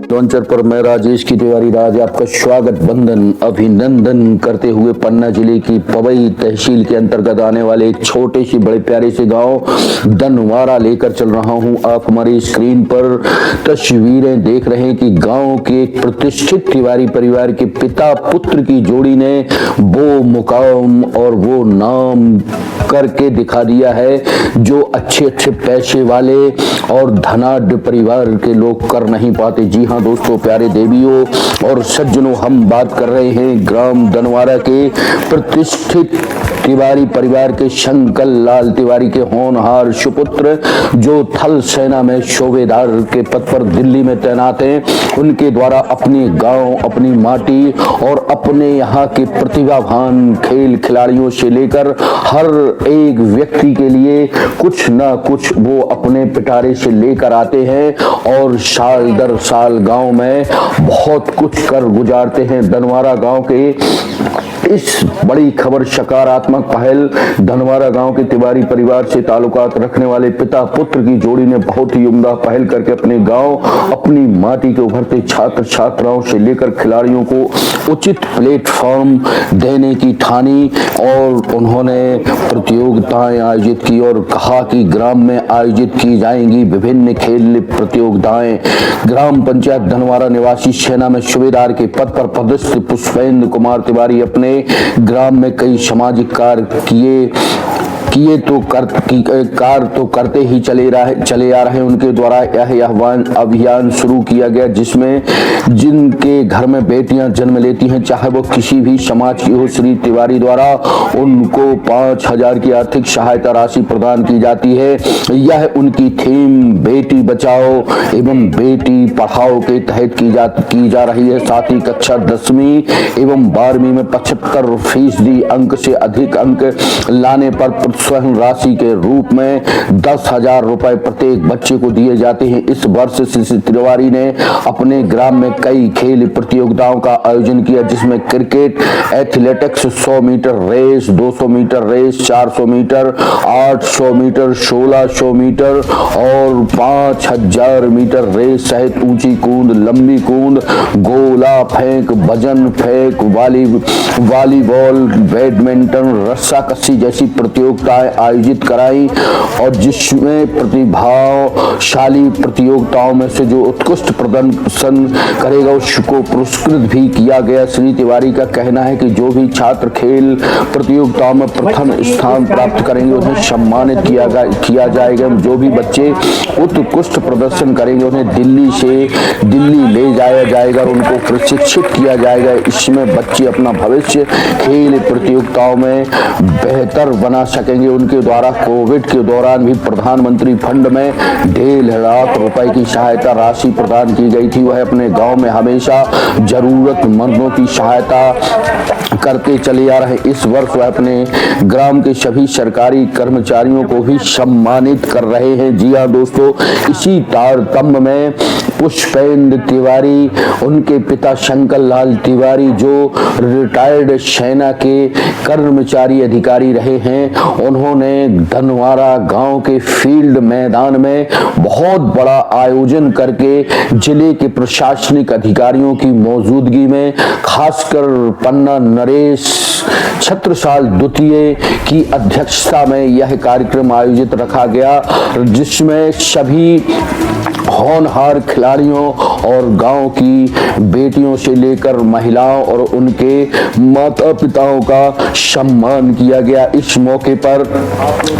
Launcher पर मैं राजेश की तिवारी राज आपका स्वागत बंदन अभिनंदन करते हुए पन्ना जिले की पवई तहसील के अंतर्गत आने वाले एक छोटे से बड़े प्यारे से गांव दनवारा लेकर चल रहा हूं। आप हमारी स्क्रीन पर तस्वीरें देख रहे हैं कि गांव के एक प्रतिष्ठित तिवारी परिवार के पिता पुत्र की जोड़ी ने वो मुकाम और वो नाम करके दिखा दिया है जो अच्छे अच्छे पैसे वाले और धनाढ्य परिवार के लोग कर नहीं पाते। जी हाँ दोस्तों, प्यारे देवियों और सज्जनों, हम बात कर रहे हैं ग्राम दनवारा के प्रतिष्ठित तिवारी परिवार के शंकर लाल तिवारी के होनहार सुपुत्र जो थल सेना में शोबेदार के पद पर दिल्ली में तैनात हैं। उनके द्वारा अपने गांव, अपनी माटी और अपने यहाँ के प्रतिभावान खेल खिलाड़ियों से लेकर हर एक व्यक्ति के लिए कुछ ना कुछ वो अपने पिटारे से लेकर आते हैं और साल दर साल गांव में बहुत कुछ कर गुजारते हैं। दनवारा गांव के इस बड़ी खबर सकारात्मक पहल दनवारा गांव के तिवारी परिवार से ताल्लुकात रखने वाले पिता पुत्र की जोड़ी ने बहुत ही उम्दा पहल करके अपने गांव, अपनी माटी के उभरते छात्र छात्राओं से लेकर खिलाड़ियों को उचित प्लेटफॉर्म देने की ठानी और उन्होंने प्रतियोगिताएं आयोजित की और कहा कि ग्राम में आयोजित की जाएंगी विभिन्न खेल प्रतियोगिताएं। ग्राम पंचायत दनवारा निवासी सेना में सूबेदार के पद पर पदस्थ पुष्पेंद्र कुमार तिवारी अपने ग्राम में कई सामाजिक कार्य किए तो करते ही चले आ रहे। उनके द्वारा यह अभियान शुरू किया गया जिसमें जिनके घर में बेटियां जन्म लेती हैं, चाहे वो किसी भी समाज की हो, श्री तिवारी द्वारा उनको 5,000 की आर्थिक सहायता राशि प्रदान की जाती है। यह उनकी थीम बेटी बचाओ एवं बेटी पढ़ाओ के तहत की जा रही है। साथ ही कक्षा 10वीं एवं 12वीं में 75% अंक से अधिक अंक लाने पर स्वयं राशि के रूप में 10,000 रुपए प्रत्येक बच्चे को दिए जाते हैं। इस वर्ष श्री तिवारी ने अपने ग्राम में कई खेल प्रतियोगिताओं का आयोजन किया जिसमें cricket, athletics, 100 metre race, 200 metre race, 400 metre, 800 metre, 1600 metre और 5,000 मीटर रेस सहित ऊंची कूद, लंबी कूद, गोला फेंक, वजन फेंक, वॉलीबॉल, बैडमिंटन, रस्साकशी जैसी प्रतियोगिताएं आयोजित कराई और जिसमें प्रतिभाशाली प्रतियोगिताओं में से जो उत्कृष्ट प्रदर्शन करेगा उसको पुरस्कृत भी किया गया। श्री तिवारी का कहना है कि जो भी छात्र खेल प्रतियोगिताओं में प्रथम स्थान प्राप्त करेंगे उन्हें सम्मानित किया जाएगा। जो भी बच्चे उत्कृष्ट प्रदर्शन करेंगे उन्हें दिल्ली ले जाया जाएगा और उनको प्रशिक्षित किया जाएगा। इसमें बच्चे अपना भविष्य खेल प्रतियोगिताओं में बेहतर बना सकेंगे। उनके द्वारा कोविड के दौरान भी प्रधानमंत्री फंड में 1.5 लाख रुपए की सहायता राशि प्रदान की गई थी। वह अपने गांव में हमेशा जरूरतमंदों की सहायता करते चले आ रहे। इस वर्ष वह अपने ग्राम के सभी सरकारी कर्मचारियों को भी सम्मानित कर रहे हैं। जी हाँ दोस्तों, इसी तारतम्य में पुष्पेंद्र तिवारी, उनके पिता शंकर लाल तिवारी जो रिटायर्ड सेना के कर्मचारी अधिकारी रहे हैं, उन्होंने दनवारा गांव के फील्ड मैदान में बहुत बड़ा आयोजन करके जिले के प्रशासनिक अधिकारियों की मौजूदगी में खासकर पन्ना नरेश छत्रसाल द्वितीय की अध्यक्षता में यह कार्यक्रम आयोजित रखा गया जिसमें सभी होनहार खिलाड़ियों और गांव की बेटियों से लेकर महिलाओं और उनके माता पिताओं का सम्मान किया गया। इस मौके पर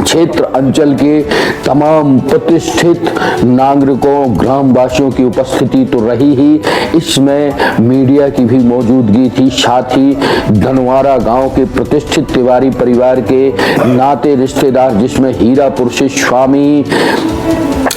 क्षेत्र अंचल के तमाम प्रतिष्ठित नागरिकों, ग्रामवासियों की उपस्थिति तो रही ही, इसमें मीडिया की भी मौजूदगी थी। साथ ही दनवारा गांव के प्रतिष्ठित तिवारी परिवार के नाते रिश्तेदार जिसमें हीरापुर से स्वामी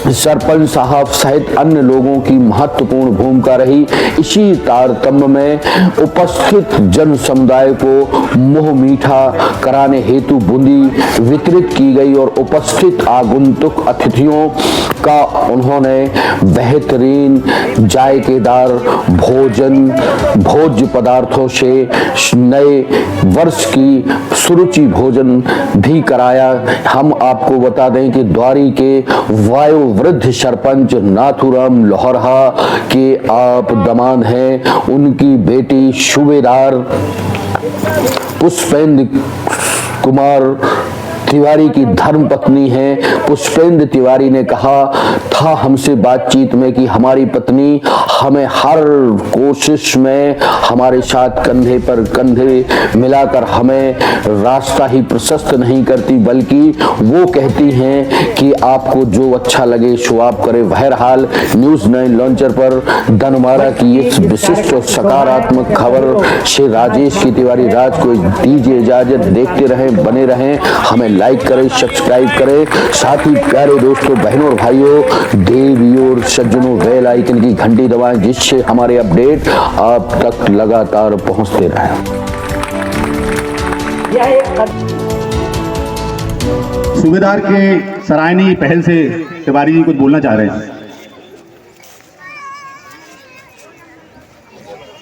सरपंच साहब सहित अन्य लोगों की महत्वपूर्ण भूमिका रही। इसी तारतम्य में उपस्थित जन समुदाय को मुंह मीठा कराने हेतु बूंदी वितरित की गई और उपस्थित आगंतुक अतिथियों का उन्होंने बेहतरीन जायकेदार भोज्य पदार्थों से नए वर्ष की सुरुचि भोजन भी कराया। हम आपको बता दें कि द्वारी के वायु वृद्ध सरपंच नाथूराम लोहरा के आप दामाद हैं, उनकी बेटी सूबेदार पुष्पेंद्र कुमार तिवारी की धर्म पत्नी है। पुष्पेंद्र तिवारी ने कहा था हमसे बातचीत में कि हमारी पत्नी हमें हर कोशिश में हमारे साथ कंधे पर कंधे मिलाकर हमें रास्ता ही प्रशस्त नहीं करती, बल्कि वो कहती हैं कि आपको जो अच्छा लगे सो आप करें। बहरहाल न्यूज़ 9 लॉन्चर पर दनवारा की इस विशिष्ट और सकारात्मक खबर से राजेश की तिवारी राज को दीजिए इजाजत। देखते रहें, बने रहें, हमें लाइक करें, सब्सक्राइब करें, साथ ही प्यारे दोस्तों, बहनों और भाइयों, देवियों और सज्जनों, बेल आइकन की घंटी दबाएं जिससे हमारे अपडेट आप तक लगातार पहुंचते रहें। सूबेदार के सराहनीय पहल से तिवारी जी कुछ बोलना चाह रहे हैं।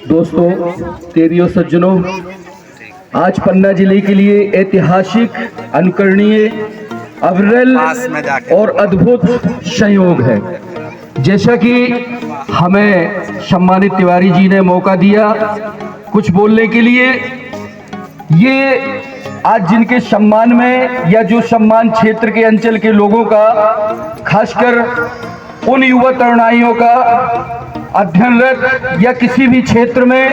दोस्तों, देवियों, सज्जनों, आज पन्ना जिले के लिए ऐतिहासिक, अनुकरणीय, अविरल और अद्भुत संयोग है। जैसा कि हमें सम्मानित तिवारी जी ने मौका दिया कुछ बोलने के लिए, ये आज जिनके सम्मान में या जो सम्मान क्षेत्र के अंचल के लोगों का, खासकर उन युवा तरुणाइयों का अध्ययनरत या किसी भी क्षेत्र में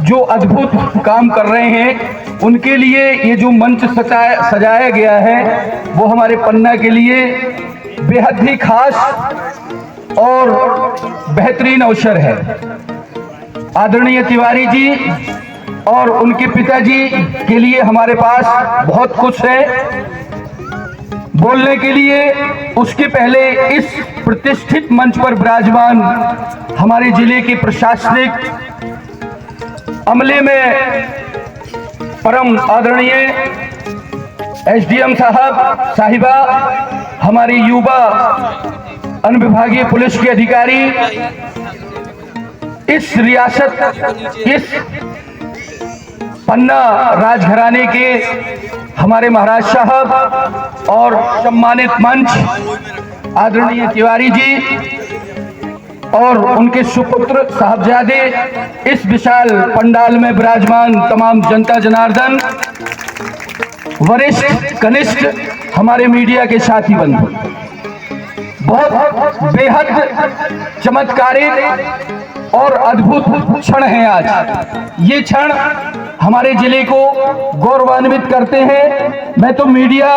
जो अद्भुत काम कर रहे हैं, उनके लिए ये जो मंच सजाया गया है वो हमारे पन्ना के लिए बेहद ही खास और बेहतरीन अवसर है। आदरणीय तिवारी जी और उनके पिताजी के लिए हमारे पास बहुत कुछ है बोलने के लिए। उसके पहले इस प्रतिष्ठित मंच पर विराजमान हमारे जिले के प्रशासनिक अमले में परम आदरणीय एसडीएम साहिबा, हमारी युवा अनुविभागीय पुलिस के अधिकारी, इस रियासत, इस पन्ना राजघराने के हमारे महाराज साहब और सम्मानित मंच आदरणीय तिवारी जी और उनके सुपुत्र साहबजादे, इस विशाल पंडाल में विराजमान तमाम जनता जनार्दन, वरिष्ठ कनिष्ठ हमारे मीडिया के साथी बंधु, बहुत बेहद चमत्कारिक और अद्भुत क्षण है आज। ये क्षण हमारे जिले को गौरवान्वित करते हैं। मैं तो मीडिया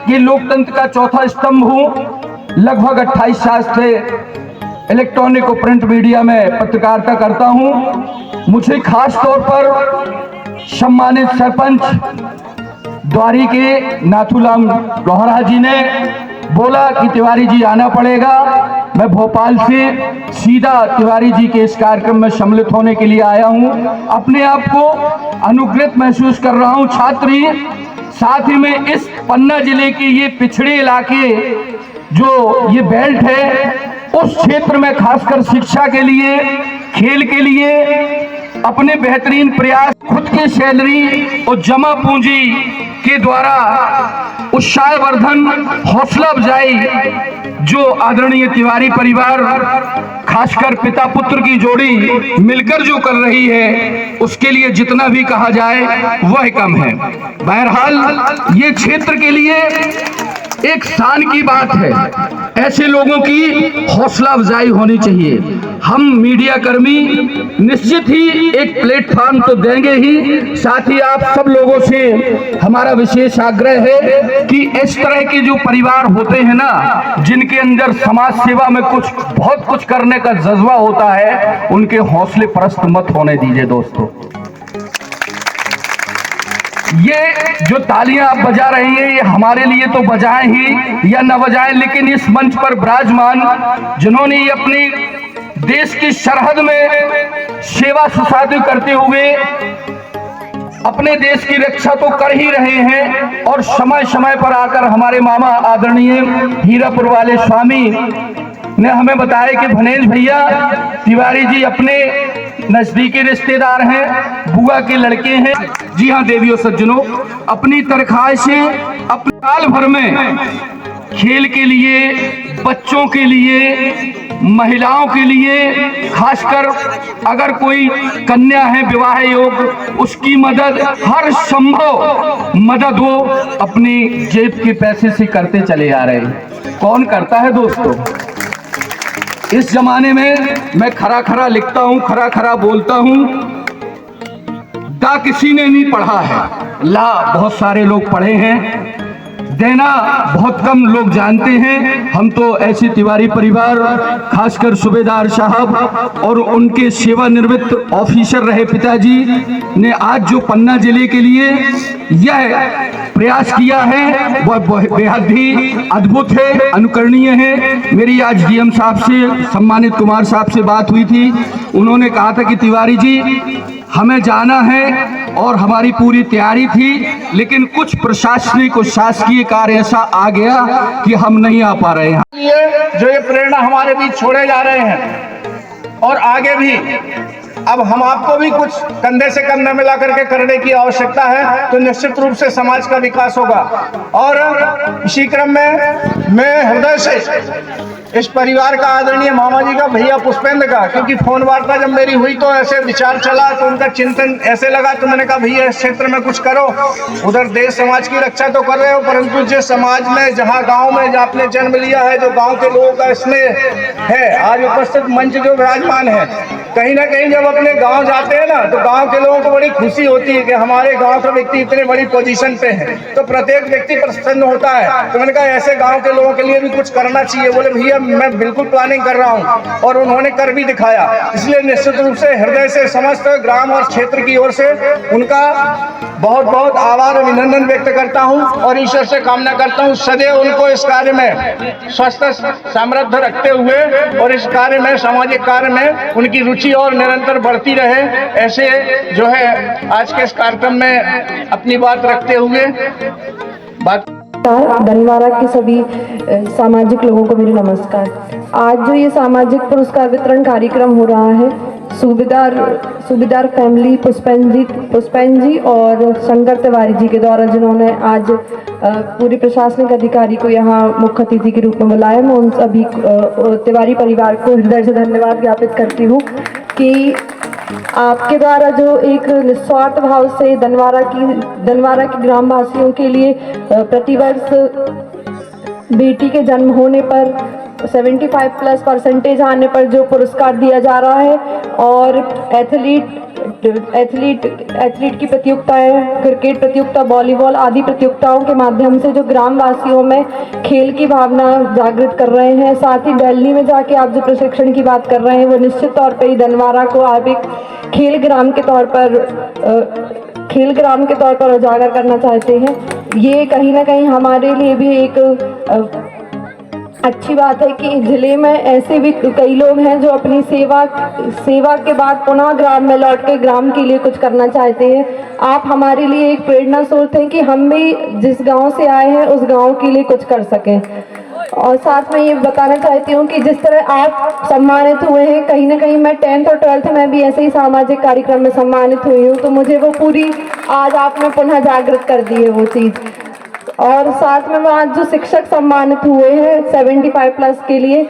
के लोकतंत्र का चौथा स्तंभ हूँ। लगभग 28 साल से इलेक्ट्रॉनिक और प्रिंट मीडिया में पत्रकारिता करता हूं। मुझे खास तौर पर सम्मानित सरपंच द्वारी के नाथूराम लोहरा जी ने बोला कि तिवारी जी आना पड़ेगा। मैं भोपाल से सीधा तिवारी जी के इस कार्यक्रम में सम्मिलित होने के लिए आया हूं। अपने आप को अनुग्रहित महसूस कर रहा हूं। छात्र ही साथ ही में इस पन्ना जिले के ये पिछड़े इलाके जो ये बेल्ट है, उस क्षेत्र में खासकर शिक्षा के लिए, खेल के लिए अपने बेहतरीन प्रयास, खुद के सैलरी और जमा पूंजी के द्वारा उत्साहवर्धन, हौसला अफजाई जो आदरणीय तिवारी परिवार, खासकर पिता पुत्र की जोड़ी मिलकर जो कर रही है, उसके लिए जितना भी कहा जाए वह कम है। बहरहाल ये क्षेत्र के लिए एक शान की बात है। ऐसे लोगों की हौसला अफजाई होनी चाहिए। हम मीडिया कर्मी निश्चित ही एक प्लेटफॉर्म तो देंगे ही, साथ ही आप सब लोगों से हमारा विशेष आग्रह है कि इस तरह के जो परिवार होते हैं ना, जिनके अंदर समाज सेवा में बहुत कुछ करने का जज्बा होता है, उनके हौसले परस्त मत होने दीजिए दोस्तों। ये जो तालियां आप बजा रही हैं, ये हमारे लिए तो बजाएं ही या न बजाएं, लेकिन इस मंच पर विराजमान जिन्होंने अपनी देश की सरहद में सेवा सुसाध्य करते हुए अपने देश की रक्षा तो कर ही रहे हैं, और समय समय पर आकर हमारे मामा आदरणीय हीरापुर वाले स्वामी ने हमें बताया कि भनेज भैया तिवारी जी अपने नजदीकी रिश्तेदार हैं, बुआ के लड़के हैं। जी हाँ देवियों सज्जनों, अपनी तनख्वाह से अपने साल भर में खेल के लिए, बच्चों के लिए, महिलाओं के लिए, खासकर अगर कोई कन्या है विवाह योग, उसकी मदद, हर संभव मदद वो अपनी जेब के पैसे से करते चले आ रहे हैं। कौन करता है दोस्तों? इस जमाने में मैं खरा खरा लिखता हूँ, खरा खरा बोलता हूँ, दा किसी ने नहीं पढ़ा है, ला बहुत सारे लोग पढ़े हैं, देना बहुत कम लोग जानते हैं। हम तो ऐसे तिवारी परिवार, खासकर सूबेदार साहब और उनके सेवानिवृत्त ऑफिसर रहे पिताजी ने आज जो पन्ना जिले के लिए यह प्रयास किया है वह बेहद ही अद्भुत है, अनुकरणीय है। मेरी आज डीएम साहब से, सम्मानित कुमार साहब से बात हुई थी, उन्होंने कहा था कि तिवारी जी हमें जाना है और हमारी पूरी तैयारी थी, लेकिन कुछ प्रशासनिक और शासकीय कार्य ऐसा आ गया कि हम नहीं आ पा रहे हैं। ये जो ये प्रेरणा हमारे बीच छोड़े जा रहे हैं और आगे भी अब हम आपको भी कुछ कंधे से कंधा मिला करके करने की आवश्यकता है, तो निश्चित रूप से समाज का विकास होगा। और इसी क्रम में मैं हृदय से इस परिवार का, आदरणीय मामा जी का, भैया पुष्पेंद्र का, क्योंकि फोन वार्ता जब मेरी हुई तो ऐसे विचार चला, तो उनका चिंतन ऐसे लगा, तो मैंने कहा भैया इस क्षेत्र में कुछ करो, उधर देश समाज की रक्षा तो कर रहे हो, परंतु जिस समाज में, जहाँ गांव में जहाँ आपने जन्म लिया है, जो गांव के लोगों का स्नेह है, आज उपस्थित मंच जो विराजमान है, कहीं ना कहीं जब अपने गांव जाते हैं ना, तो गांव के लोगों को बड़ी खुशी होती है कि हमारे गांव का व्यक्ति इतने बड़ी पोजीशन पे है, तो प्रत्येक व्यक्ति प्रसन्न होता है। तो मैंने कहा ऐसे गांव के लोगों के लिए भी कुछ करना चाहिए। बोले भैया मैं बिल्कुल प्लानिंग कर रहा हूं, और उन्होंने कर भी दिखाया। इसलिए निश्चित रूप से हृदय से समस्त ग्राम और क्षेत्र की ओर से उनका बहुत बहुत आभार, अभिनंदन व्यक्त करता हूं और ईश्वर से कामना करता हूं सदैव उनको इस कार्य में स्वस्थ समृद्ध रखते हुए और इस कार्य में, सामाजिक कार्य में उनकी रुचि और निरंतर बढ़ती रहे। ऐसे जो है आज के इस कार्यक्रम में अपनी बात रखते हुए धनवारा के सभी सामाजिक लोगों को मेरे नमस्कार। आज जो ये सामाजिक पुरस्कार वितरण कार्यक्रम हो रहा है, सूबेदार फैमिली पुष्पेंद्र जी और शंकर तिवारी जी के द्वारा, जिन्होंने आज पूरे प्रशासनिक अधिकारी को यहाँ मुख्य अतिथि के रूप में बुलाया, मैं उन सभी तिवारी परिवार को हृदय से धन्यवाद ज्ञापित करती हूँ कि आपके द्वारा जो एक निस्वार्थ भाव से धनवारा की ग्रामवासियों के लिए प्रतिवर्ष बेटी के जन्म होने पर 75+ आने पर जो पुरस्कार दिया जा रहा है, और एथलीट की प्रतियोगिताएं, क्रिकेट प्रतियोगिता, वॉलीबॉल आदि प्रतियोगिताओं के माध्यम से जो ग्रामवासियों में खेल की भावना जागृत कर रहे हैं। साथ ही दिल्ली में जाके आप जो प्रशिक्षण की बात कर रहे हैं, वो निश्चित तौर पे ही धनवारा को आप एक खेल ग्राम के तौर पर उजागर करना चाहते हैं। ये कहीं ना कहीं हमारे लिए भी एक अच्छी बात है कि जिले में ऐसे भी कई लोग हैं जो अपनी सेवा के बाद पुनः ग्राम में लौट के ग्राम के लिए कुछ करना चाहते हैं। आप हमारे लिए एक प्रेरणा स्रोत हैं कि हम भी जिस गांव से आए हैं उस गांव के लिए कुछ कर सकें। और साथ में ये बताना चाहती हूँ कि जिस तरह आप सम्मानित हुए हैं, कहीं ना कहीं मैं 10th और 12th में भी ऐसे ही सामाजिक कार्यक्रम में सम्मानित हुई हूँ, तो मुझे वो पूरी आज आपने पुनः जागृत कर दी है वो चीज़। और साथ में आज जो शिक्षक सम्मानित हुए हैं 75+ के लिए,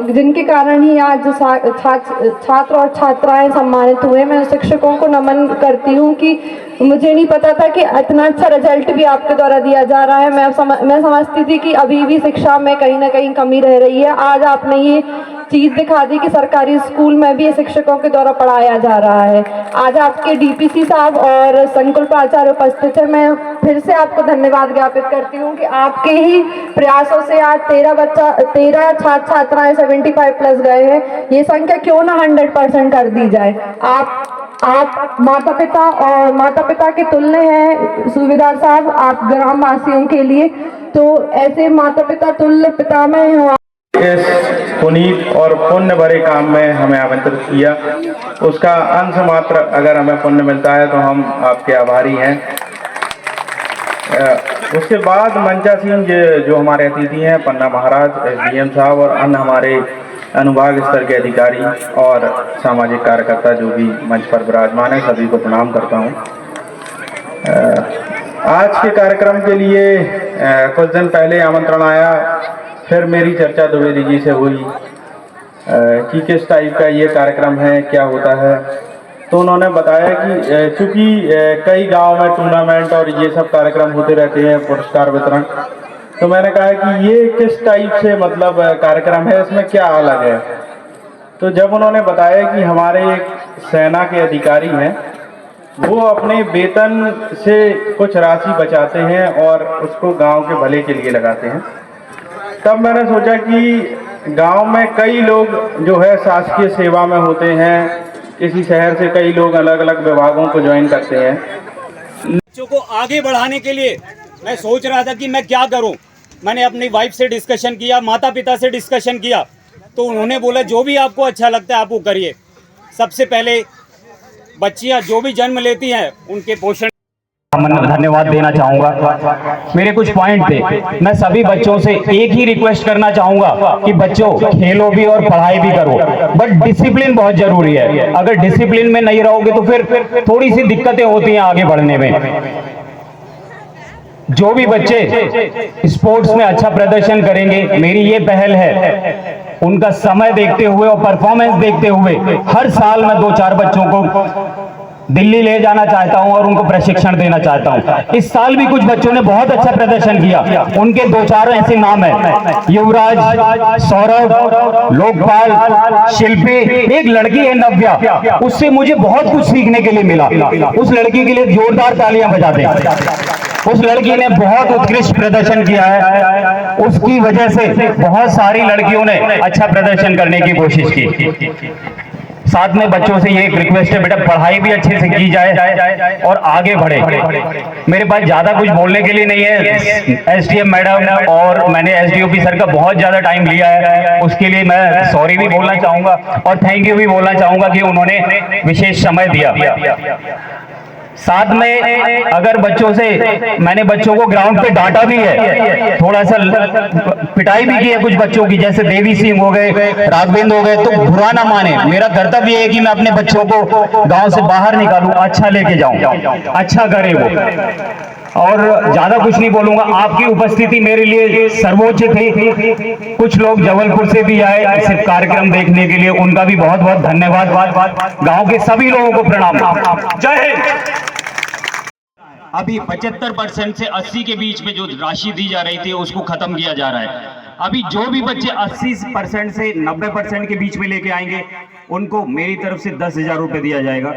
जिनके कारण ही आज छात्र और छात्राएं सम्मानित हुए, मैं शिक्षकों को नमन करती हूं कि मुझे नहीं पता था कि इतना अच्छा रिजल्ट भी आपके द्वारा दिया जा रहा है। मैं समझती थी कि अभी भी शिक्षा में कहीं ना कहीं कमी रह रही है। आज आपने ये चीज़ दिखा दी कि सरकारी स्कूल में भी शिक्षकों के द्वारा पढ़ाया जा रहा है। आज आपके डीपीसी साहब और संकुल प्राचार्य उपस्थित है, मैं फिर से आपको धन्यवाद ज्ञापित करती हूँ कि आपके ही प्रयासों से आज 13 छात्र छात्राएं 75+ गए हैं। ये संख्या क्यों ना 100% कर दी जाए। आप माता पिता के तुल्य हैं सूबेदार साहब, आप ग्रामवासियों के लिए, तो ऐसे माता पिता तुल्य पिता में हो। इस पुनीत और पुण्य भरे काम में हमें आमंत्रित किया, उसका अंश मात्र अगर हमें पुण्य मिलता है तो हम आपके आभारी हैं। उसके बाद मंचा सिंह जो हमारे अतिथि हैं, पन्ना महाराज, डीएम साहब और अन्य हमारे अनुभाग स्तर के अधिकारी और सामाजिक कार्यकर्ता जो भी मंच पर विराजमान है, सभी को प्रणाम करता हूं। आज के कार्यक्रम के लिए कुछ दिन पहले आमंत्रण आया, फिर मेरी चर्चा द्विवेदी जी से हुई कि किस टाइप का ये कार्यक्रम है, क्या होता है। तो उन्होंने बताया कि चूँकि कई गांव में टूर्नामेंट और ये सब कार्यक्रम होते रहते हैं, पुरस्कार वितरण, तो मैंने कहा कि ये किस टाइप से मतलब कार्यक्रम है, इसमें क्या अलग है। तो जब उन्होंने बताया कि हमारे एक सेना के अधिकारी हैं, वो अपने वेतन से कुछ राशि बचाते हैं और उसको गांव के भले के लिए लगाते हैं, तब मैंने सोचा कि गांव में कई लोग जो है शासकीय सेवा में होते हैं, किसी शहर से कई लोग अलग अलग विभागों को ज्वाइन करते हैं। बच्चों को आगे बढ़ाने के लिए मैं सोच रहा था कि मैं क्या करूं। मैंने अपनी वाइफ से डिस्कशन किया, माता पिता से डिस्कशन किया, तो उन्होंने बोला जो भी आपको अच्छा लगता है आप वो करिए। सबसे पहले बच्चियां जो भी जन्म लेती हैं उनके पोषण धन्यवाद देना चाहूँगा। मेरे कुछ पॉइंट थे। मैं सभी बच्चों से एक ही रिक्वेस्ट करना चाहूँगा कि बच्चों खेलो भी और पढ़ाई भी करो, बट डिसिप्लिन बहुत जरूरी है। अगर डिसिप्लिन में नहीं रहोगे तो फिर थोड़ी सी दिक्कतें होती हैं आगे बढ़ने में। जो भी बच्चे स्पोर्ट्स में अच्छा प्रदर्शन करेंगे, मेरी ये पहल है, उनका समय देखते हुए और परफॉर्मेंस देखते हुए हर साल मैं 2-4 बच्चों को दिल्ली ले जाना चाहता हूं और उनको प्रशिक्षण देना चाहता हूं। इस साल भी कुछ बच्चों ने बहुत अच्छा प्रदर्शन किया, उनके 2-4 ऐसे नाम है, युवराज, सौरभ, लोकपाल, शिल्पी, एक लड़की है नव्या, उससे मुझे बहुत कुछ सीखने के लिए मिला। उस लड़की के लिए जोरदार तालियां बजा दें। उस लड़की ने बहुत उत्कृष्ट प्रदर्शन किया है, उसकी वजह से बहुत सारी लड़कियों ने अच्छा प्रदर्शन करने की कोशिश की। साथ में बच्चों से ये एक रिक्वेस्ट है, बेटा पढ़ाई भी अच्छे से की जाए और आगे बढ़े। मेरे पास ज्यादा कुछ बोलने के लिए नहीं है। एसडीएम मैडम और मैंने एसडीओपी सर का बहुत ज्यादा टाइम लिया है, उसके लिए मैं सॉरी भी बोलना चाहूंगा और थैंक यू भी बोलना चाहूंगा कि उन्होंने विशेष समय दिया। साथ में अगर बच्चों से मैंने बच्चों को ग्राउंड पे डांटा भी है, थोड़ा सा पिटाई भी की है कुछ बच्चों की, जैसे देवी सिंह हो गए, राघवेंद्र हो गए, तो बुरा ना माने। मेरा कर्तव्य है कि मैं अपने बच्चों को गांव से बाहर निकालूं, अच्छा लेके जाऊं, अच्छा करे वो। और ज्यादा कुछ नहीं बोलूंगा। आपकी उपस्थिति मेरे लिए सर्वोच्च थी। कुछ लोग जबलपुर से भी आए सिर्फ कार्यक्रम देखने के लिए, उनका भी बहुत बहुत धन्यवाद। गांव के सभी लोगों को प्रणाम। जय हिंद। अभी 75% से 80 के बीच में जो राशि दी जा रही थी उसको खत्म किया जा रहा है। अभी जो भी बच्चे 80% से 90% के बीच में लेके आएंगे उनको मेरी तरफ से 10,000 रुपए दिया जाएगा।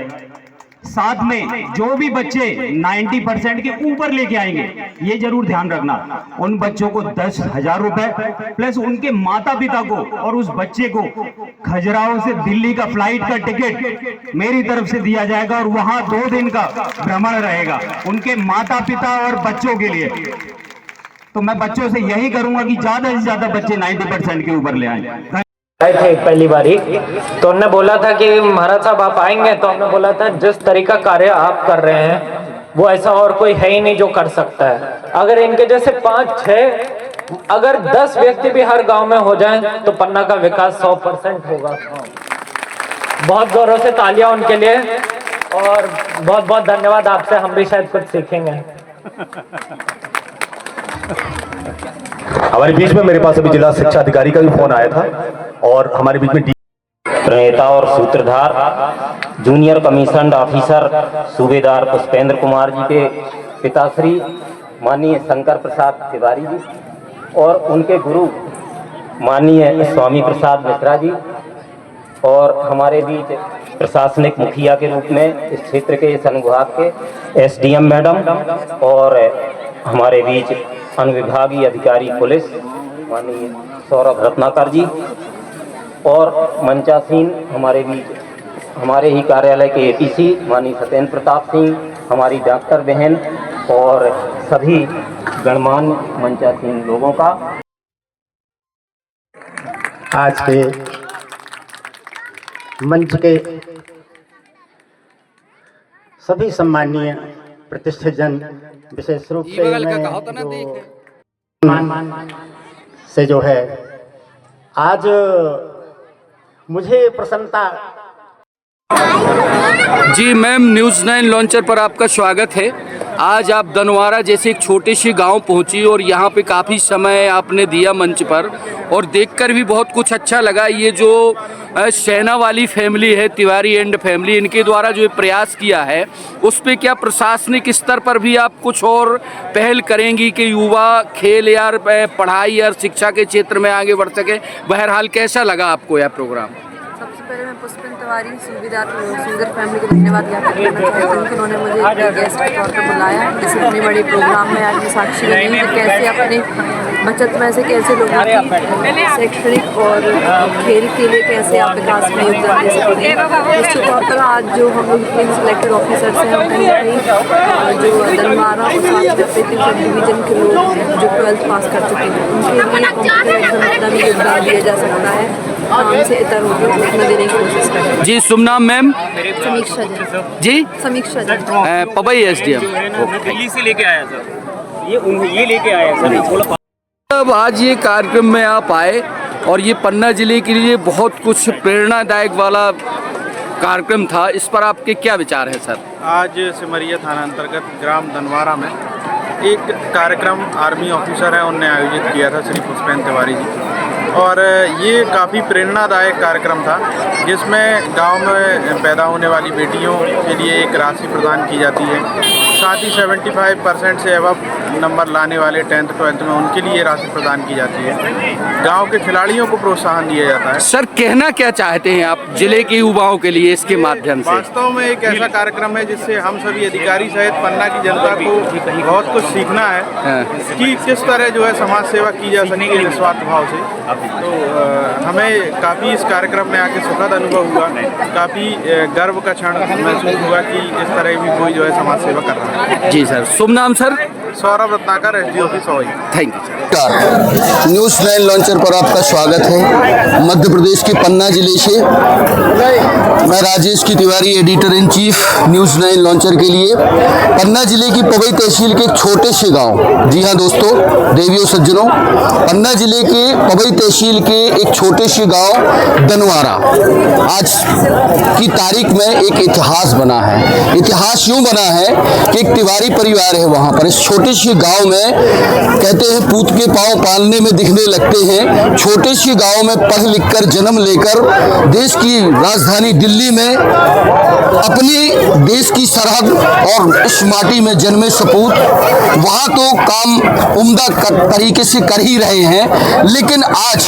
साथ में जो भी बच्चे 90% के ऊपर लेके आएंगे, ये जरूर ध्यान रखना, उन बच्चों को 10,000 रुपए प्लस उनके माता पिता को और उस बच्चे को खजुराहो से दिल्ली का फ्लाइट का टिकट मेरी तरफ से दिया जाएगा और वहां 2 दिन का भ्रमण रहेगा उनके माता पिता और बच्चों के लिए। तो मैं बच्चों से यही करूंगा कि ज्यादा से ज्यादा बच्चे 90% के ऊपर ले आए। आए थे पहली बारी तो उन्होंने बोला था कि महाराज साहब आप आएंगे, तो हमने बोला था जिस तरीका कार्य आप कर रहे हैं वो ऐसा और कोई है ही नहीं जो कर सकता है। अगर इनके जैसे 5-6 अगर 10 व्यक्ति भी हर गांव में हो जाएं तो पन्ना का विकास 100% होगा। बहुत गौरव से तालियां उनके लिए और बहुत बहुत धन्यवाद। आपसे हम भी शायद कुछ सीखेंगे। हमारे बीच में मेरे पास अभी जिला शिक्षा अधिकारी का भी फोन आया था और हमारे बीच में प्रणेता और सूत्रधार जूनियर कमीशन ऑफिसर सूबेदार पुष्पेंद्र कुमार जी के पिताश्री माननीय शंकर प्रसाद तिवारी जी और उनके गुरु माननीय स्वामी प्रसाद मिश्रा जी और हमारे बीच प्रशासनिक मुखिया के रूप में इस क्षेत्र के इस अनुभाग के एसडीएम मैडम और हमारे बीच अनुविभागीय अधिकारी पुलिस माननीय सौरभ रत्नाकर जी और मंचासीन हमारे बीच हमारे ही कार्यालय के एपीसी माननीय सत्येंद्र प्रताप सिंह, हमारी डॉक्टर बहन और सभी गणमान्य मंचासीन लोगों का आज के मंच के सभी सम्माननीय प्रतिष्ठित जन, विशेष रूप से से जो है आज मुझे प्रसन्नता। जी मैम, न्यूज़ 9 लॉन्चर पर आपका स्वागत है। आज आप दनवारा जैसे एक छोटे से गांव पहुंची और यहाँ पे काफ़ी समय आपने दिया मंच पर, और देखकर भी बहुत कुछ अच्छा लगा। ये जो सेना वाली फैमिली है, तिवारी एंड फैमिली, इनके द्वारा जो प्रयास किया है उस पे क्या प्रशासनिक स्तर पर भी आप कुछ और पहल करेंगी कि युवा खेल या पढ़ाई और शिक्षा के क्षेत्र में आगे बढ़ सके? बहरहाल कैसा लगा आपको यह प्रोग्राम? सबसे पहले मैं पुष्पेंद्र तिवारी सूबेदार सिंगर फैमिली को धन्यवाद ज्ञापन करना चाहती हूँ कि उन्होंने मुझे गेस्ट के तौर पर बुलाया। इस इतने बड़े प्रोग्राम में आज मैं साक्षी बनी कि कैसे अपने बचत में से कैसे लोगों की शैक्षणिक और खेल के लिए कैसे आप विकास में योगदान दे सकते हैं। निश्चित तौर पर आज जो हम लोग टीम सिलेक्टेड ऑफिसर्स हैं, कहीं ना कहीं जो दनवारा और साथ सब डिवीजन के लोग हैं जो 12th पास कर चुके हैं, उनके लिए कॉम्पिटिटिव एग्जाम में योगदान दिया जा सकता है। काम से इतर होकर देखने देने की कोशिश करें। जी, शुभ नाम मैम? समीक्षा जी, समीक्षा पवई SDM दिल्ली से लेके आया सर, ये लेके आया सर। अब आज ये कार्यक्रम में आप आए और ये पन्ना जिले के लिए बहुत कुछ प्रेरणादायक वाला कार्यक्रम था, इस पर आपके क्या विचार है सर? आज सिमरिया थाना अंतर्गत ग्राम दनवारा में एक कार्यक्रम आर्मी ऑफिसर है उनने आयोजित किया था, श्री पुष्पेंद्र तिवारी जी, और ये काफ़ी प्रेरणादायक कार्यक्रम था जिसमें गांव में पैदा होने वाली बेटियों के लिए एक राशि प्रदान की जाती है। साथ ही 75% से अबव नंबर लाने वाले 10th 12th में उनके लिए राशि प्रदान की जाती है। गांव के खिलाड़ियों को प्रोत्साहन दिया जाता है। सर, कहना क्या चाहते हैं आप जिले के युवाओं के लिए इसके माध्यम से? वास्तव में एक ऐसा कार्यक्रम है जिससे हम सभी अधिकारी सहित पन्ना की जनता को बहुत कुछ सीखना है कि किस तरह जो है समाज सेवा की जा सकती है निस्वार्थ भाव से। तो हमें काफ़ी इस कार्यक्रम में आके सुखद अनुभव हुआ, काफ़ी गर्व का क्षण महसूस हुआ कि इस तरह भी कोई जो है समाज सेवा कर रहा है। जी सर, शुभ नाम sir? Saurabh Ratnakar, SDO office Sawai. Thank you sir. News 9 launcher पर आपका स्वागत है। मध्य प्रदेश के पन्ना जिले से मैं राजेश की Tiwari, editor in chief news 9 launcher के लिए। पन्ना जिले की पवई तहसील के एक छोटे से गांव, जी हाँ दोस्तों, देवियों सज्जनों, पन्ना जिले के पवई तहसील के एक छोटे से गांव दनवारा आज की तारीख में एक इतिहास बना है। इतिहास यूँ बना है कि एक तिवारी परिवार है वहाँ पर। इस छोटे से गांव में कहते हैं पूत के पांव पालने में दिखने लगते हैं। छोटे से गांव में पढ़ लिख कर जन्म लेकर देश की राजधानी दिल्ली में अपनी देश की सरहद और इस माटी में जन्मे सपूत वहाँ तो काम उम्दा तरीके से कर ही रहे हैं, लेकिन आज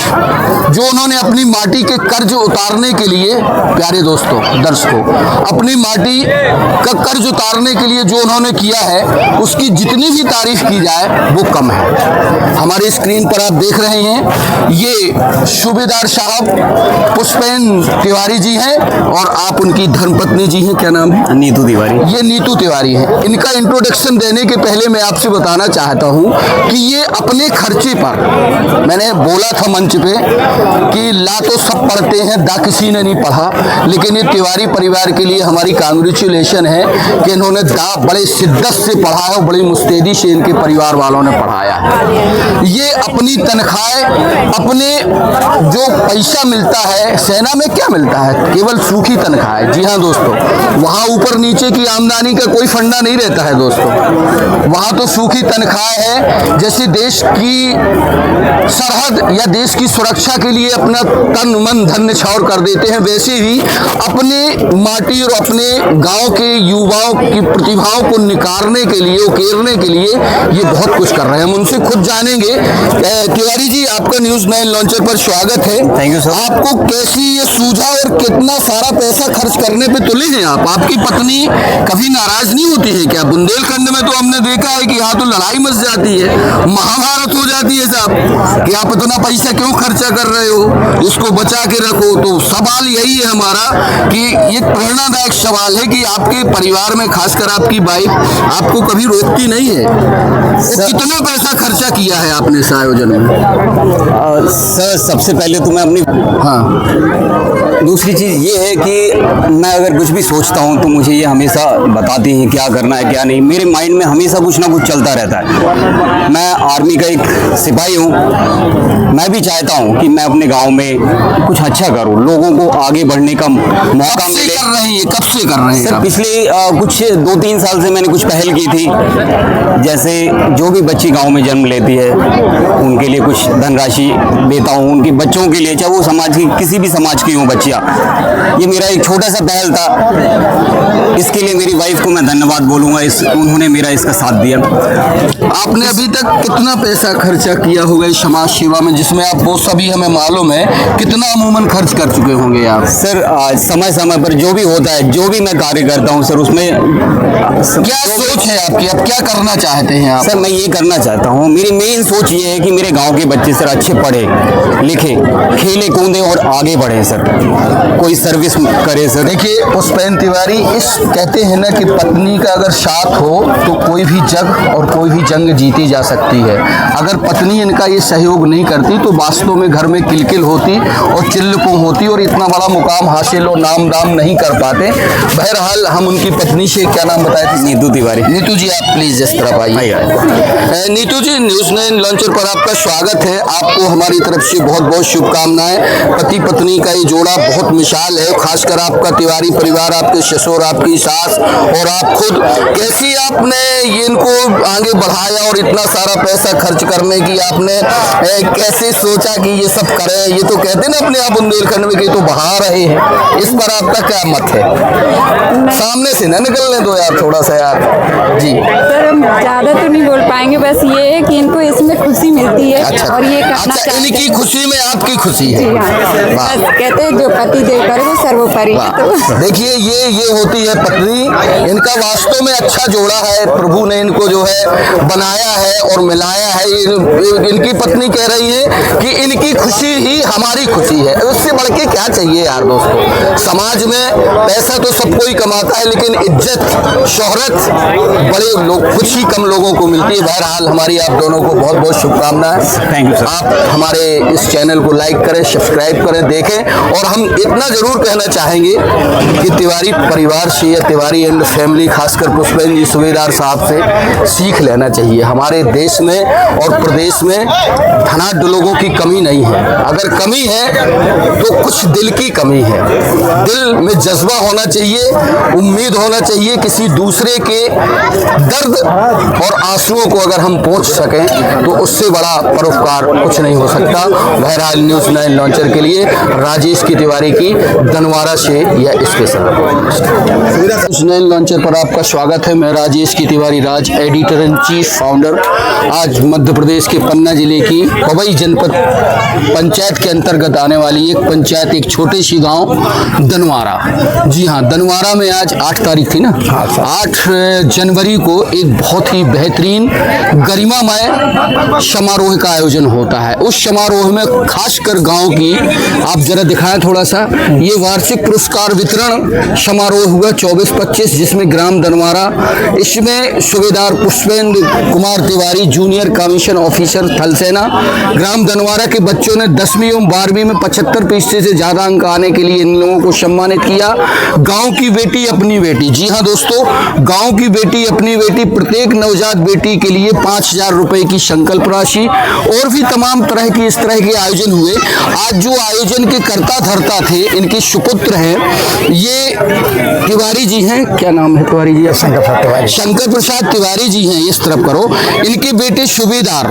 जो उन्होंने अपनी माटी के कर्ज उतारने के लिए, प्यारे दोस्तों दर्शकों, अपनी माटी का कर्ज उतारने के लिए जो उन्होंने किया है उसकी जितनी भी तारीफ की जाए वो कम है। हमारे स्क्रीन पर आप देख रहे हैं ये सूबेदार साहब पुष्पेंद्र तिवारी जी हैं और आप उनकी धर्मपत्नी जी हैं, क्या नाम है? नीतू तिवारी। ये नीतू तिवारी है। इनका इंट्रोडक्शन देने के पहले मैं आपसे बताना चाहता हूँ कि ये अपने खर्चे पर, मैंने बोला था मंच पे कि ला तो सब पढ़ते हैं, दा किसी ने नहीं पढ़ा, लेकिन ये तिवारी परिवार के लिए हमारी कांग्रेचुलेशन है कि इन्होंने दा बड़े शिद्दत से पढ़ा है और बड़ी मुस्तैदी से इनके परिवार वालों ने पढ़ाया है। ये अपनी तनख्वाह, अपने जो पैसा मिलता है, सेना में क्या मिलता है? केवल सूखी तनख्वाह है। जी हाँ दोस्तों, वहाँ ऊपर नीचे की आमदनी का कोई फंडा नहीं रहता है दोस्तों, वहाँ तो सूखी तनख्वाह है। जैसे देश की सरहद या देश की सुरक्षा के लिए अपना तन मन धन न्यौछावर कर देते हैं, वैसे ही अपने माटी और अपने गांव के युवाओं की प्रतिभाओं को निखारने के लिए, उकेरने के लिए ये बहुत कुछ कर रहे हैं। हम उनसे खुद जानेंगे। तिवारी जी, आपका न्यूज़ 9 लॉन्चर पर स्वागत है। Thank you sir. आपको कैसी ये सूझा और कितना सारा पैसा खर्च करने पे तुले हैं आप? आपकी पत्नी कभी नाराज नहीं होती है क्या? बुंदेलखंड में तो हमने देखा है कि यहाँ तो लड़ाई मच जाती है, महाभारत हो जाती है साहब कि आप इतना पैसा क्यों खर्चा कर रहे हो, इसको बचा के रखो। तो सवाल यही है हमारा कि एक प्रेरणादायक सवाल है कि आपके परिवार में खासकर आपकी वाइफ आपको कभी रोकती नहीं है। तो कितना पैसा खर्चा किया है आपने इस आयोजन में? सर, सबसे पहले तो मैं अपनी दूसरी चीज़ ये है कि मैं अगर कुछ भी सोचता हूँ तो मुझे ये हमेशा बताती हैं क्या करना है क्या नहीं। मेरे माइंड में हमेशा कुछ ना कुछ चलता रहता है। मैं आर्मी का एक सिपाही हूँ। मैं भी चाहता हूँ कि मैं अपने गांव में कुछ अच्छा करूँ, लोगों को आगे बढ़ने का मौका मिले। कर रहे हैं, कब से कर रहे हैं सर पिछले कुछ 2-3 साल से मैंने कुछ पहल की थी। जैसे जो भी बच्ची गांव में जन्म लेती है उनके लिए कुछ धनराशि देता हूँ, उनके बच्चों के लिए, चाहे वो समाज की किसी भी समाज की हो बच्चियाँ। ये मेरा एक छोटा सा पहल था। इसके लिए मेरी वाइफ को मैं धन्यवाद बोलूँगा, उन्होंने मेरा इसका साथ दिया। आपने अभी तक कितना पैसा खर्चा किया होगा इस समाज सेवा में, जिसमें आप वो सभी हमें मालूम है, कितना अमूमन खर्च कर चुके होंगे आप? सर समय समय पर जो भी होता है, जो भी मैं कार्य करता हूँ सर, उसमें क्या सोच है आपकी? अब क्या करना चाहते हैं आप? सर मैं ये करना चाहता हूँ, मेरी मेन सोच ये है कि मेरे गांव के बच्चे सर अच्छे पढ़े लिखे, खेले कूदे और आगे बढ़े सर, कोई सर्विस करे सर। देखिए पुष्पेंद्र तिवारी, इस कहते हैं ना कि पत्नी का अगर साथ हो तो कोई भी जग और कोई भी जंग जीती जा सकती है। अगर पत्नी इनका ये सहयोग नहीं करती तो वास्तव में घर में किलकिल होती और चिल्लपुं होती और इतना बड़ा मुकाम हासिल और नाम दाम नहीं कर पाते। बहरहाल हम उनकी पत्नी से क्या नाम बताए थे? नीतू तिवारी। नीतू जी आप प्लीज इस तरफ आइए। नीतू जी, न्यूज़ 9 लॉन्चर पर आपका स्वागत है। आपको हमारी तरफ से बहुत बहुत शुभकामनाएं। पति पत्नी का ये जोड़ा बहुत मिसाल है, खासकर आपका तिवारी परिवार, आपके ससुर, आपकी सास और आप खुद, कैसी आपने ये इनको आगे बढ़ाया और इतना सारा पैसा खर्च करने की आपने कैसे सोचा कि ये सब करें? ये तो कहते ना अपने आप बुंदेलखंड में कि तो बहा रहे हैं, इस पर आपका क्या मत है? सामने से ना निकलने दो यार, थोड़ा सा यार जी। सर हम ज़्यादा तो नहीं बोल पाएंगे, बस ये है कि इनको इसमें खुशी मिलती है और ये करना चाहते हैं। इनकी खुशी में आपकी खुशी है। बस कहते हैं जो पति देव करे वो सर्वोपरि है। तो देखिए ये होती है पत्नी, इनका वास्तव में अच्छा जोड़ा है। प्रभु ने इनको जो है बनाया है और मिलाया है। इनकी पत्नी कह रही है कि इनकी खुशी ही हमारी खुशी है। उससे बढ़ के क्या चाहिए यार दोस्तों? समाज में पैसा तो सब कोई कमाता है, लेकिन इज्जत शोहरत बड़े लोग, कुछ ही कम लोगों को मिलती है। बहरहाल हमारी आप दोनों को बहुत बहुत शुभकामनाएं। Thank you sir. आप हमारे इस चैनल को लाइक करें, सब्सक्राइब करें, देखें। और हम इतना जरूर कहना चाहेंगे कि तिवारी परिवार से या तिवारी एंड फैमिली, खासकर पुष्पेंद्र जी सूबेदार साहब से सीख लेना चाहिए। हमारे देश में और प्रदेश में धनाढ्य लोगों की कमी नहीं है। अगर कमी है तो कुछ दिल की कमी है। दिल में जज्बा होना चाहिए, उम्मीद होना चाहिए। किसी दूसरे के दर्द और आंसुओं को अगर हम पहुंच सकें तो उससे बड़ा परोपकार कुछ नहीं हो सकता। बहरहाल न्यूज़ 9 लॉन्चर के लिए राजेश की तिवारी की दनवारा से यह स्पेशल न्यूज़ 9 लॉन्चर पर आपका स्वागत है। मैं राजेश की तिवारी, राज एडिटर इन चीफ फाउंडर। आज मध्य प्रदेश के पन्ना जिले की पवई जनपद पंचायत के अंतर्गत आने वाली एक पंचायत, एक छोटे सी गांव दनवारा। जी हाँ, दनवारा में आज 8 तारीख थी ना, 8 जनवरी को एक बहुत ही बेहतरीन गरिमामय समारोह का आयोजन होता है। उस समारोह में खासकर गांव की, आप जरा दिखाएं थोड़ा सा, ये वार्षिक पुरस्कार वितरण समारोह हुआ 24-25, जिसमें ग्राम दनवारा, इसमें सूबेदार Pushpendra Kumar Tiwari, junior commission officer थल सेना, ग्राम दनवारा के बच्चों ने 10वीं और 12वीं में 75% से ज्यादा अंक आने के लिए इन लोगों को सम्मानित किया। गांव की बेटी अपनी बेटी, जी हाँ दोस्तों, गांव की बेटी अपनी बेटी, प्रत्येक नवजात बेटी के लिए 5000 रुपए की संकल्प राशि और भी तमाम तरह की इस तरह के आयोजन हुए। आज जो आयोजन के कर्ता धर्ता थे, इनके सुपुत्र हैं, ये तिवारी जी हैं, क्या नाम है तिवारी जी? शंकर प्रसाद तिवारी जी हैं। इस तरफ करो। इनके बेटे सूबेदार,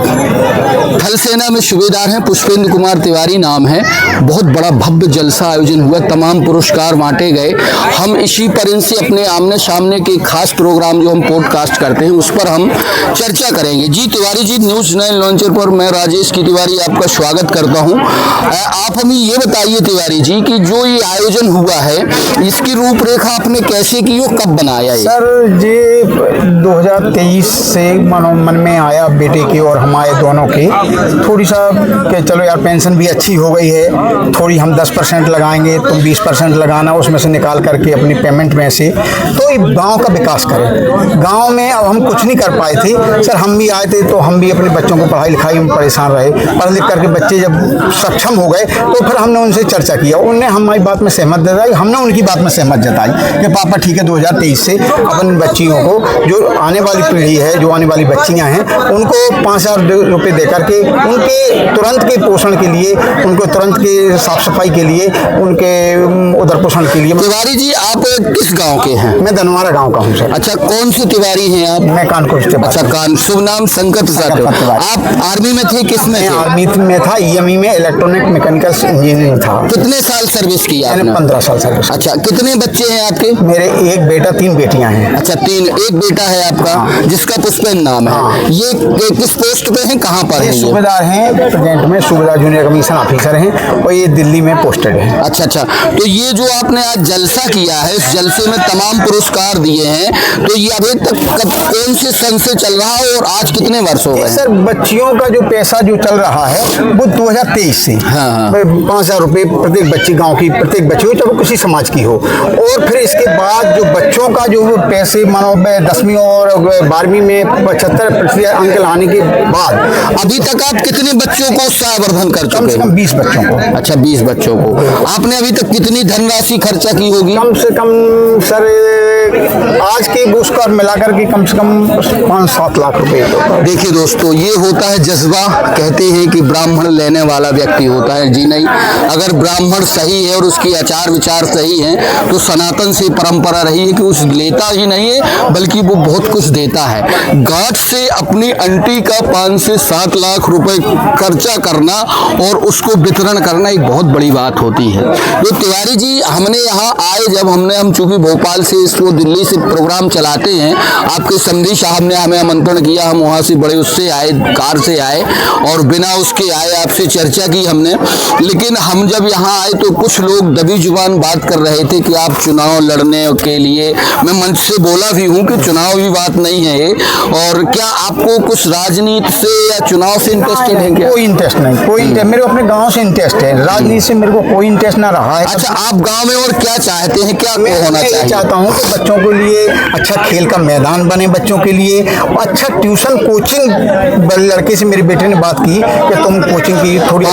थल सेना में सूबेदार हैं, पुष्पेंद्र कुमार तिवारी नाम है। बहुत बड़ा भव्य जलसा आयोजन हुआ, तमाम पुरस्कार बांटे गए। हम इसी पर इनसे अपने आमने सामने के खास प्रोग्राम जो हम पॉडकास्ट करते हैं उस पर हम चर्चा करेंगे। जी तिवारी जी, न्यूज़ 9 लॉन्चर पर मैं राजेश की तिवारी आपका स्वागत करता हूं। आप हमें ये बताइए तिवारी जी कि जो ये आयोजन हुआ है, इसकी रूपरेखा आपने कैसे की और कब बनाया? सर ये 2023 से मन में आया बेटे की और हमारे दोनों की, थोड़ी सा कि चलो यार पेंशन भी अच्छी हो गई है, थोड़ी हम 10% लगाएंगे, तुम 20% लगाना, उसमें से निकाल करके अपनी पेमेंट में से, तो गांव का विकास करें। गांव में अब हम कुछ नहीं कर पाए थे सर, हम भी आए थे तो हम भी अपने बच्चों को पढ़ाई लिखाई में परेशान रहे। पढ़ लिख करके बच्चे जब सक्षम हो गए तो फिर हमने उनसे चर्चा किया, उनने हमारी बात में सहमत जताई, हमने उनकी बात में सहमत जताई कि पापा ठीक है 2023 से अपन बच्चियों को, जो आने वाली पीढ़ी है, जो आने वाली बच्चियां हैं, उनको 5,000 रुपये दे करके उनके तुरंत के पोषण के लिए, उनको तुरंत के साफ सफाई के लिए, उनके उधर पोषण के लिए। तिवारी जी आप किस गांव के हैं? मैं धनवारा गांव का हूँ सर। अच्छा, कौन से तिवारी हैं आप? मैं कानपुर से। अच्छा, शुभ नाम शंकर प्रसाद। आप आर्मी में थे, किस में थे? आर्मी में था, ईएमई में इलेक्ट्रॉनिक मैकेनिकल इंजीनियरिंग था। कितने साल सर्विस की आपने? 15 साल सर्विस। अच्छा, कितने बच्चे हैं आपके? मेरे एक बेटा 3 बेटियां हैं। अच्छा, 3, एक बेटा है आपका जिसका पुष्पेंद्र नाम है। ये किस पोस्ट पे है, कहाँ पर है? सूबेदार हैं, प्रेजेंट में सूबेदार जूनियर कमीशन ऑफिसर हैं और ये दिल्ली में पोस्टेड है। अच्छा, तो ये जो आपने आज जलसा किया है, इस जलसे में तमाम पुरस्कार दिए हैं, तो ये अभी तक कौन से सन से चल रहा है और आज कितने वर्ष हो गए? सर, बच्चियों का जो पैसा जो चल रहा है वो 2023 से 5,000 रुपये प्रत्येक बच्ची, गांव की प्रत्येक बच्ची हो, चाहे वो किसी समाज की हो। और फिर इसके बाद जो बच्चों का जो पैसे, मानो 10वीं और 12वीं में 75% अंक लाने के बाद अभी तक आप कितने बच्चों को उत्साहवर्धन कर चुके हैं? कम से कम 20 बच्चों को। अच्छा, 20 बच्चों को। आपने अभी तक कितनी धनराशि खर्चा की होगी? कम से कम सर, आज के पुरस्कार मिलाकर के कम से कम 5-7 लाख रुपए। देखिए दोस्तों, ये होता है जज्बा। कहते हैं कि ब्राह्मण लेने वाला व्यक्ति होता है। जी नहीं, अगर ब्राह्मण सही है और उसकी आचार विचार सही है तो सनातन से परंपरा रही है कि उस लेता ही नहीं है बल्कि वो बहुत कुछ देता है। गांठ से अपनी अंटी का 5 से 7 लाख रुपए खर्चा करना और उसको वितरण करना एक बहुत बड़ी बात होती है। तो तिवारी जी, हमने यहाँ आए जब हम चूंकि भोपाल से इसको दिल्ली से प्रोग्राम चलाते हैं, आपके समधी साहब ने हमें आमंत्रण किया, हम वहाँ से बड़े उससे आए, कार से आए और बिना उसके आए, आपसे चर्चा की हमने। लेकिन हम जब यहाँ आए तो कुछ लोग दबी जुबान बात कर रहे थे कि आप चुनाव लड़ने के लिए, मैं मंच से बोला भी हूँ कि चुनाव की बात नहीं है ये। और क्या आपको कुछ राजनीति से या चुनाव से इंटरेस्टेड है क्या? कोई इंटरेस्ट नहीं, कोई मेरे को अपने गाँव से इंटरेस्ट है, राजनीति से मेरे को कोई इंटरेस्ट ना रहा है। अच्छा, आप गाँव में और क्या चाहते हैं, क्या होना चाहिए? चाहता हूँ कि बच्चों के लिए अच्छा खेल का मैदान बने, बच्चों के लिए अच्छा ट्यूशन कोचिंग। लड़के से मेरे बेटे ने बात की कि तुम कोचिंग की थोड़ी।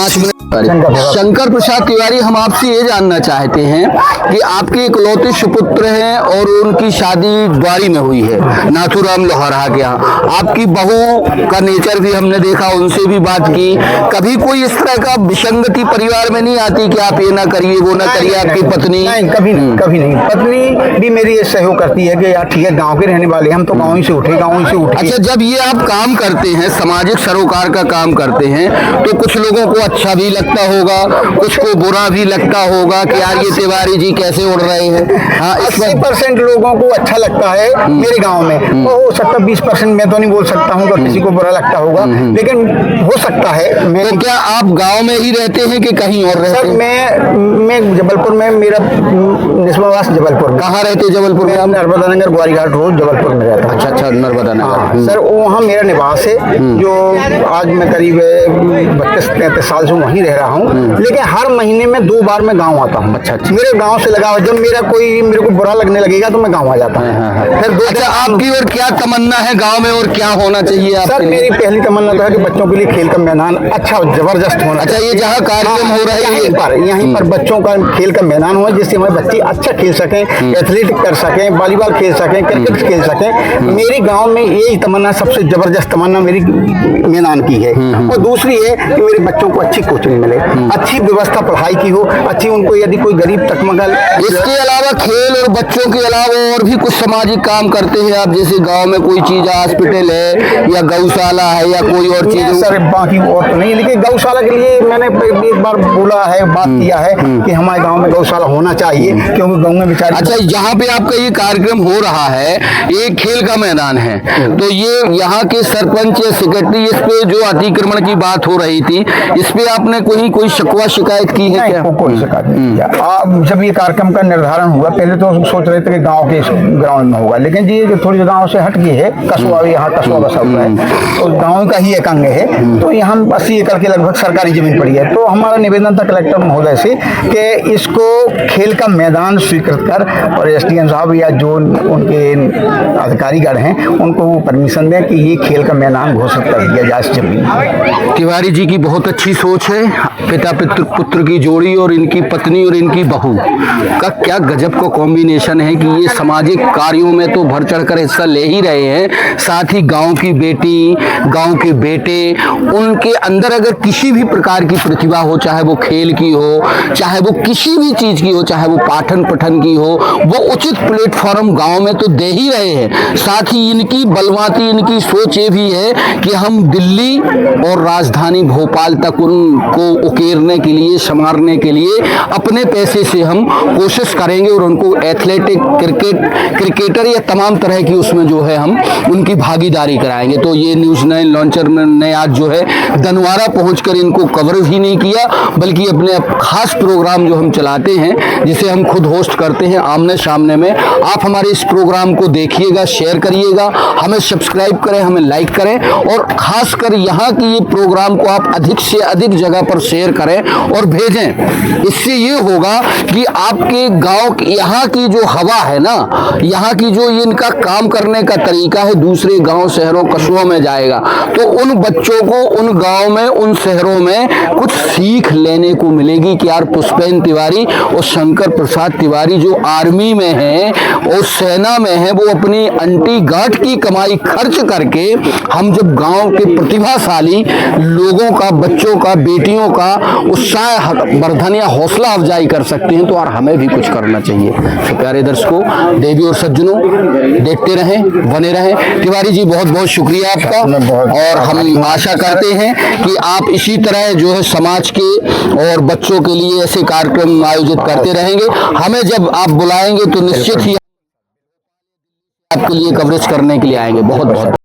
शंकर प्रसाद तिवारी, हम आपसे ये जानना चाहते हैं कि आपके इकलौते सुपुत्र हैं और उनकी शादी द्वारी में हुई है, नाथुराम लोहारा के यहाँ। आपकी बहू का नेचर भी हमने देखा, उनसे भी बात की। कभी कोई इस तरह का विसंगति परिवार में नहीं आती कि आप ये ना करिए, वो ना करिए? आपकी पत्नी? नहीं, कभी नहीं, कभी नहीं। पत्नी भी मेरी सहयोग करती है कि यार ठीक है, गांव के रहने वाले हम तो गांव ही से उठे, गांव ही से उठे। अच्छा, जब ये आप काम करते हैं, सामाजिक सरोकार का काम करते हैं, तो कुछ लोगों को अच्छा भी लगता होगा, कुछ को बुरा भी लगता होगा कि यार ये तिवारी जी कैसे उड़ रहे हैं। हाँ, 80% लोगों को अच्छा लगता है मेरे गांव में। तो हो सकता 20% मैं तो नहीं बोल सकता हूँ कि किसी को बुरा लगता होगा, लेकिन हो सकता है। तो क्या आप गांव में ही रहते हैं कि कहीं और रहते हैं? सर, मैं जबलपुर में, मेरा निस्बावास जबलपुर। कहाँ रहते जबलपुर में? नर्मदा नगर ग्वारीघाट रोड जबलपुर में रहता हूँ। अच्छा, नर्मदा नगर। सर, वहाँ मेरा निवास है, जो आज मैं करीब 32-33 साल से वहीं रह रहा हूँ। लेकिन हर महीने में 2 बार मैं गाँव आता हूँ। अच्छा, मेरे गाँव से लगाव, जब मेरे को बुरा लगने लगेगा तो मैं गाँव आ जाता हूँ। फिर अच्छा, आपकी और क्या तमन्ना है गाँव में और क्या होना चाहिए? सर, मेरी पहली तमन्ना तो है कि बच्चों के लिए खेल का मैदान अच्छा जबरदस्त होना। अच्छा, ये जहाँ कार्यक्रम हो रहा है यहीं पर बच्चों का खेल का मैदान हो, जिससे हमारे बच्चे अच्छा खेल सकें, एथलेटिक कर सकें, वॉलीबॉल खेल सकें, क्रिकेट खेल सकें। मेरे गांव में यही तमन्ना, सबसे जबरदस्त तमन्ना मेरी मैदान की है। और दूसरी है कि मेरे बच्चों को अच्छी कोचिंग मिले, अच्छी व्यवस्था पढ़ाई की हो, अच्छी उनको, यदि कोई गरीब तकमगल। इसके अलावा खेल और बच्चों के अलावा और भी कुछ सामाजिक काम करते हैं आप? जैसे गाँव में कोई चीज, हॉस्पिटल है या गौशाला है या कोई और चीज? सर, बाकी और तो नहीं, लेकिन गौशाला के लिए मैंने एक बार बोला है, बात किया है कि हमारे गांव में गौशाला होना चाहिए, क्योंकि गांव में बेचारे। अच्छा, यहाँ पे आपका ये कार्यक्रम हो रहा है, एक खेल का मैदान है, तो ये यहाँ के सरपंच या सेक्रेटरी, इस पे जो अतिक्रमण की बात हो रही थी, इस पे आपने कोई शिकवा शिकायत की है क्या? कोई शिकायत नहीं किया। जब ये कार्यक्रम का निर्धारण हुआ, पहले तो सोच रहे थे कि गाँव के ग्राउंड में होगा, लेकिन ये जो थोड़ी गाँव से हट गई है, कस्बा, यहाँ कस्बा बसा हुआ है, तो गाँव का ही एक अंग है, तो यहाँ 80 एकड़ के लगभग सरकारी जमीन पड़ी है। तो हमारा निवेदन था कलेक्टर महोदय से कि इसको खेल का मैदान स्वीकृत कर, और एसडीएम साहब या जो उनके अधिकारीगण हैं उनको वो परमिशन दें कि ये खेल का मैदान घोषित कर दिया जाए जमीन। तिवारी जी की बहुत अच्छी सोच है। पिता पुत्र की जोड़ी और इनकी पत्नी और इनकी बहू का क्या गजब का कॉम्बिनेशन है कि ये सामाजिक कार्यों में तो बढ़ चढ़ कर हिस्सा ले ही रहे हैं, साथ ही गांव की बेटी, गांव के बेटे, उनके अंदर अगर किसी भी प्रकार की प्रतिभा हो, चाहे वो खेल की हो, चाहे वो किसी भी चीज की हो, चाहे वो पाठन पठन की हो, वो उचित प्लेटफॉर्म गांव में तो दे ही रहे हैं। साथ ही इनकी बलवाती, इनकी सोच ये भी है कि हम दिल्ली और राजधानी भोपाल तक उनको उकेरने के लिए, संवारने के लिए अपने पैसे से हम कोशिश करेंगे और उनको एथलेटिक, क्रिकेटर या तमाम तरह की उसमें जो है हम उनकी भागीदारी कराएंगे। तो ये न्यूज़ 9 लॉन्चर ने आज जो है दनवारा पहुंचकर इनको कवरेज ही नहीं किया, बल्कि अपने खास प्रोग्राम जो हम चलाते हैं, जिसे हम खुद होस्ट करते हैं आमने सामने में, आप हमारे इस प्रोग्राम को देखिएगा, शेयर करिएगा, हमें सब्सक्राइब करें, हमें लाइक करें और खासकर यहाँ की ये प्रोग्राम को आप अधिक से अधिक जगह पर शेयर करें और भेजें। इससे ये होगा कि आपके गांव, यहाँ की जो हवा है ना, यहाँ की जो ये इनका काम करने का तरीका है, दूसरे गांव, शहरों, कस्बों में जाएगा तो उन बच्चों को उन गांव में, उन शहरों में कुछ सीख लेने को मिलेगी कि यार पुष्पेंद्र तिवारी और शंकर प्रसाद तिवारी जो आर्मी में हैं और सेना में हैं, वो अपनी अंटी गांठ की कमाई खर्च करके हम जब गांव के प्रतिभाशाली लोगों का, बच्चों का, बेटियों का उत्साह वर्धन या हौसला अफजाई कर सकते हैं, तो यार हमें भी कुछ करना चाहिए। तो प्यारे दर्शकों, देवी और सज्जनों, देखते रहें, बने रहें। तिवारी जी बहुत बहुत शुक्रिया आपका, और हम आशा करते हैं कि आप इसी तरह जो है समाज के और बच्चों के लिए ऐसे कार्यक्रम आयोजित करते रहेंगे। हमें जब आप बुलाएंगे तो निश्चित ही आपके लिए कवरेज करने के लिए आएंगे। बहुत बहुत